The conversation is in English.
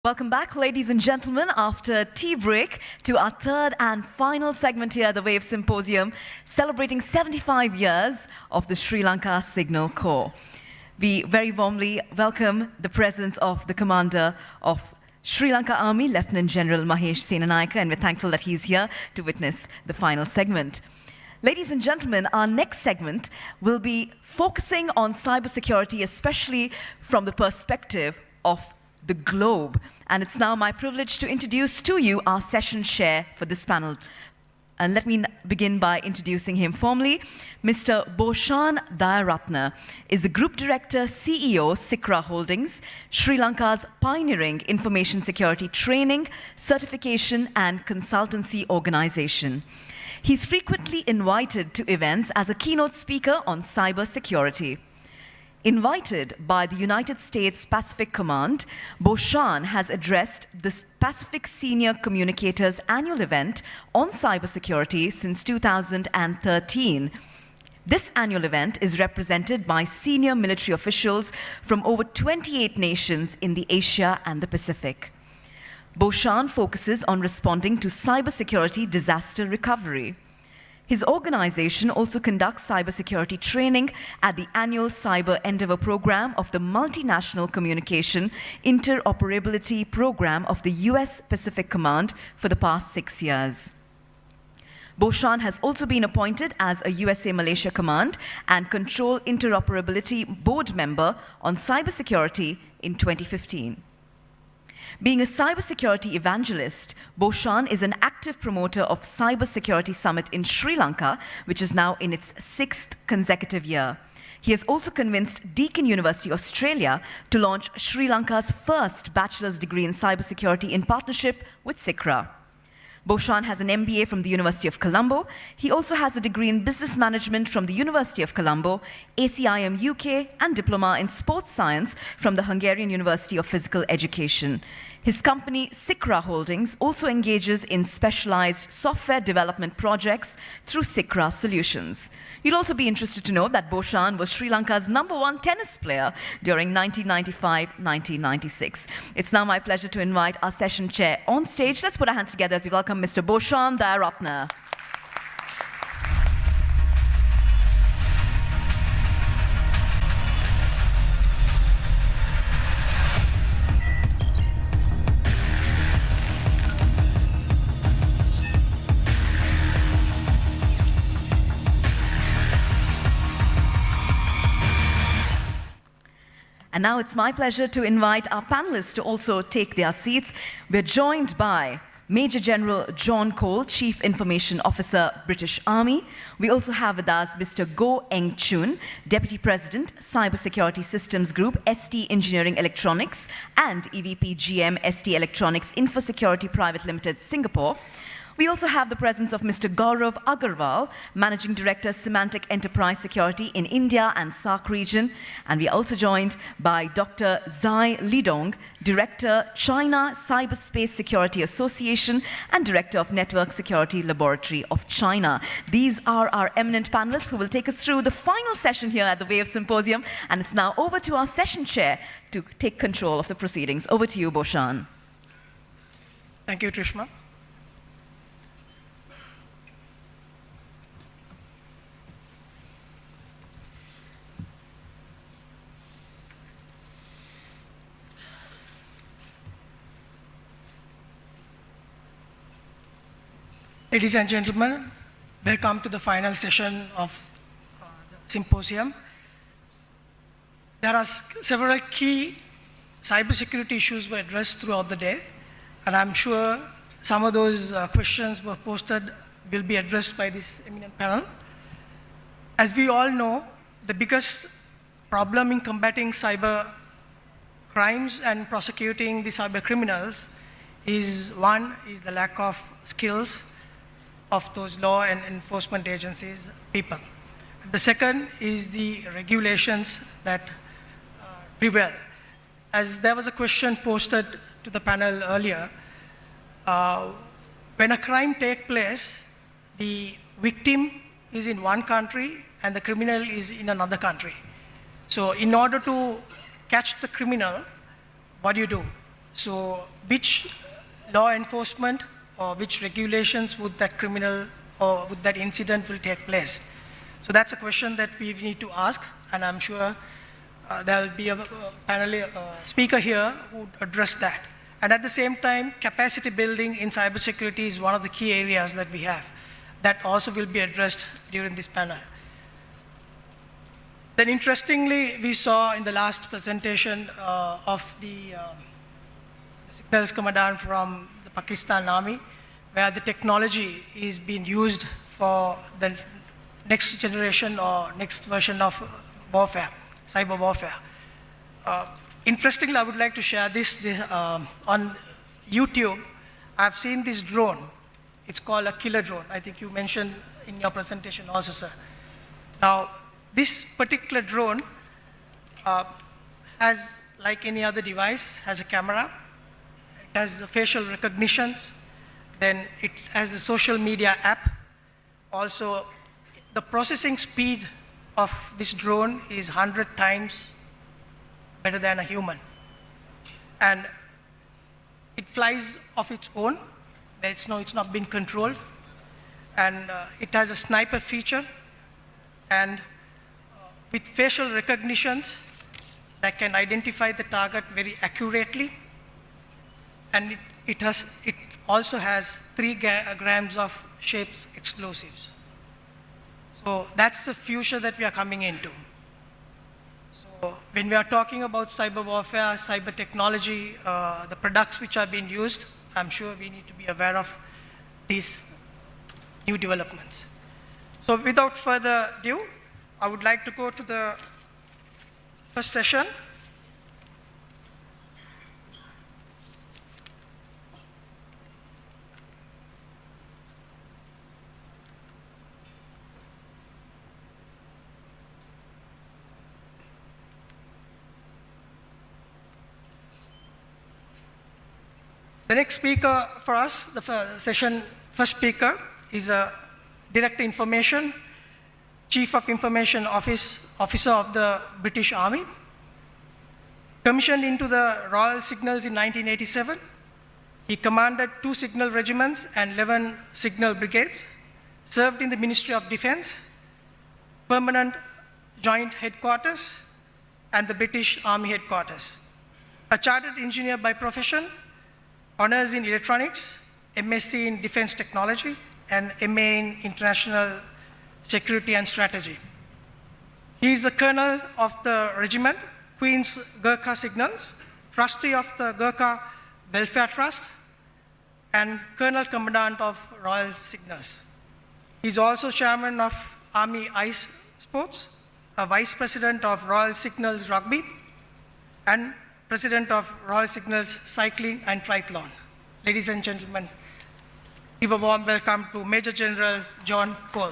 Welcome back, ladies and gentlemen, after tea break to our third and final segment here at the WAVE Symposium, celebrating 75 years of the Sri Lanka Signal Corps. We very warmly welcome the presence of the commander of Sri Lanka Army, Lieutenant General Mahesh Senanayake, and we're thankful that he's here to witness the final segment. Ladies and gentlemen, our next segment will be focusing on cybersecurity, especially from the perspective of the globe. And it's now my privilege to introduce to you our session chair for this panel. And let me begin by introducing him formally. Mr. Bhushan Dayaratne is the Group Director, CEO, Sikra Holdings, Sri Lanka's pioneering information security training, certification, and consultancy organization. He's frequently invited to events as a keynote speaker on cybersecurity. Invited by the United States Pacific Command, Bhushan has addressed the Pacific Senior Communicators Annual Event on cybersecurity since 2013. This annual event is represented by senior military officials from over 28 nations in the Asia and the Pacific. Bhushan focuses on responding to cybersecurity disaster recovery. His organization also conducts cybersecurity training at the annual Cyber Endeavor Program of the Multinational Communication Interoperability Program of the US Pacific Command for the past 6 years. Bhushan has also been appointed as a USA Malaysia Command and Control Interoperability Board member on cybersecurity in 2015. Being a cybersecurity evangelist, Bhushan is an active promoter of Cybersecurity Summit in Sri Lanka, which is now in its 6th consecutive year. He has also convinced Deakin University Australia to launch Sri Lanka's first bachelor's degree in cybersecurity in partnership with Sikra. Bhushan has an MBA from the University of Colombo. He also has a degree in business management from the University of Colombo, ACIM UK, and diploma in sports science from the Hungarian University of Physical Education. His company, Sikra Holdings, also engages in specialized software development projects through Sikra Solutions. You'll also be interested to know that Bhushan was Sri Lanka's #1 tennis player during 1995-1996. It's now my pleasure to invite our session chair on stage. Let's put our hands together as we welcome Mr. Bhushan Dayaratne. And now it's my pleasure to invite our panelists to also take their seats. We're joined by Major General John Cole, Chief Information Officer, British Army. We also have with us Mr. Goh Eng Chun, Deputy President, Cybersecurity Systems Group, ST Engineering Electronics, and EVP GM, ST Electronics Infosecurity Private Limited, Singapore. We also have the presence of Mr. Gaurav Agarwal, Managing Director, Symantec Enterprise Security in India and SAARC region. And we are also joined by Dr. Zai Lidong, Director, China Cyberspace Security Association and Director of Network Security Laboratory of China. These are our eminent panelists who will take us through the final session here at the WAVE Symposium. And it's now over to our session chair to take control of the proceedings. Over to you, Bhushan. Thank you, Trishma. Ladies and gentlemen, welcome to the final session of the symposium. There are several key cybersecurity issues were addressed throughout the day, and I'm sure some of those questions were posted will be addressed by this eminent panel. As we all know, the biggest problem in combating cyber crimes and prosecuting the cyber criminals is the lack of skills of those law and enforcement agencies people. The second is the regulations that prevail. As there was a question posted to the panel earlier, when a crime takes place, the victim is in one country and the criminal is in another country. So in order to catch the criminal, what do? So which law enforcement or which regulations would that criminal or would that incident will take place? So that's a question that we need to ask, and I'm sure there will be a panel speaker here who would address that. And at the same time, capacity building in cybersecurity is one of the key areas that we have. That also will be addressed during this panel. Then interestingly, we saw in the last presentation of the signals commandant from the Pakistan Army, where the technology is being used for the next generation or next version of warfare, cyber warfare. Interestingly, I would like to share this on YouTube. I've seen this drone. It's called a killer drone. I think you mentioned in your presentation also, sir. Now, this particular drone has, like any other device, has a camera. It has the facial recognitions. Then it has the social media app. Also, the processing speed of this drone is 100 times better than a human. And it flies of its own. It's not being controlled. And it has a sniper feature. And with facial recognitions that can identify the target very accurately. And it also has 3 grams of shaped explosives. So that's the future that we are coming into. So when we are talking about cyber warfare, cyber technology, the products which are being used, I'm sure we need to be aware of these new developments. So without further ado, I would like to go to the first session. The next speaker for us, the first speaker, is a Director Information, Chief of Information Officer of the British Army. Commissioned into the Royal Signals in 1987, he commanded 2 signal regiments and 11 signal brigades, served in the Ministry of Defence, Permanent Joint Headquarters, and the British Army Headquarters. A chartered engineer by profession, honors in electronics, MSc in defense technology, and MA in international security and strategy. He is the colonel of the regiment, Queen's Gurkha Signals, trustee of the Gurkha Welfare Trust, and colonel commandant of Royal Signals. He is also chairman of Army Ice Sports, a vice president of Royal Signals Rugby, and president of Royal Signals Cycling and Triathlon. Ladies and gentlemen, give a warm welcome to Major General John Cole.